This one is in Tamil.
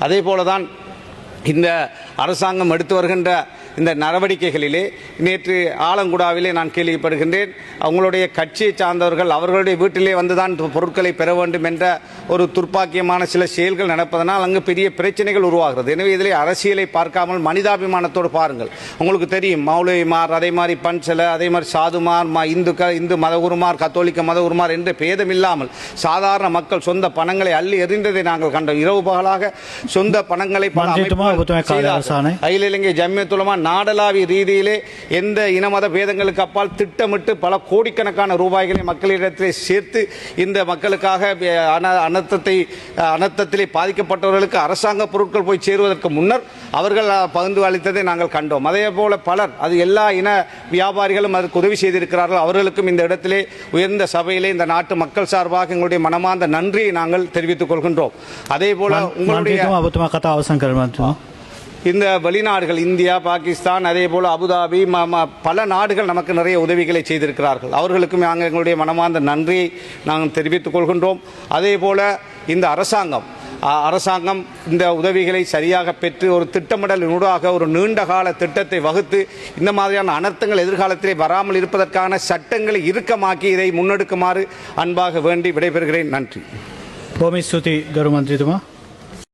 அதே போலதான் இந்த அரசாங்கம் எடுத்து வருகின்ற இந்த நடவடிக்கைகளிலே நேற்று ஆலங்குடாவிலே நான் கேள்விப்படுகின்றேன், அவங்களுடைய கட்சியை சார்ந்தவர்கள் அவர்களுடைய வீட்டிலே வந்துதான் பொருட்களை பெற வேண்டும் என்ற ஒரு துர்ப்பாக்கியமான சில செயல்கள் நடப்பதனால் அங்கு பெரிய பிரச்சனைகள் உருவாகிறது. எனவே இதிலே அரசியலை பார்க்காமல் மனிதாபிமானத்தோடு பாருங்கள். உங்களுக்கு தெரியும், மௌலவிமார், அதே மாதிரி பன்சல, அதே மாதிரி சாதுமார், இந்து மதகுருமார், கத்தோலிக்க மதகுருமார் என்ற பேதம் இல்லாமல் சாதாரண மக்கள் சொந்த பணங்களை அள்ளி எறிந்ததை நாங்கள் கண்டோம். இரவு பகலாக சொந்த பணங்களை அகில இலங்கை ஜம்மியத் உலமா நாடளாவிய ரீதியிலே எந்த இனமத பேதங்களுக்கு அப்பால் திட்டமிட்டு பல கோடிக்கணக்கான ரூபாய்களை மக்களிடத்திலே சேர்த்து இந்த மக்களுக்காக அனர்த்தத்திலே பாதிக்கப்பட்டவர்களுக்கு அரசாங்க பொருட்கள் போய் சேருவதற்கு முன்னர் அவர்கள் பகிர்ந்து அளித்ததை நாங்கள் கண்டோம். அதே போல பலர், அது எல்லா இன வியாபாரிகளும் அதற்கு உதவி செய்திருக்கிறார்கள். அவர்களுக்கும் இந்த இடத்திலே உயர்ந்த சபையிலே இந்த நாட்டு மக்கள் சார்பாக எங்களுடைய மனமார்ந்த நன்றியை நாங்கள் தெரிவித்துக் கொள்கின்றோம். அதே போல உங்களுடைய இந்த வெளிநாடுகள், இந்தியா, பாகிஸ்தான், அதே போல் அபுதாபி, பல நாடுகள் நமக்கு நிறைய உதவிகளை செய்திருக்கிறார்கள். அவர்களுக்கும் நாங்கள் எங்களுடைய மனமார்ந்த நன்றியை நாங்கள் தெரிவித்துக் கொள்கின்றோம். அதே போல் இந்த அரசாங்கம் இந்த உதவிகளை சரியாக பெற்று ஒரு திட்டமிடலினூடாக ஒரு நீண்ட கால திட்டத்தை வகுத்து இந்த மாதிரியான அனர்த்தங்கள் எதிர்காலத்திலே வராமல் இருப்பதற்கான சட்டங்களை இறுக்கமாக்கி இதை முன்னெடுக்குமாறு அன்பாக வேண்டி விடைபெறுகிறேன். நன்றி. බොහොම ස්තුතියි ගරු මන්ත්‍රීතුමා.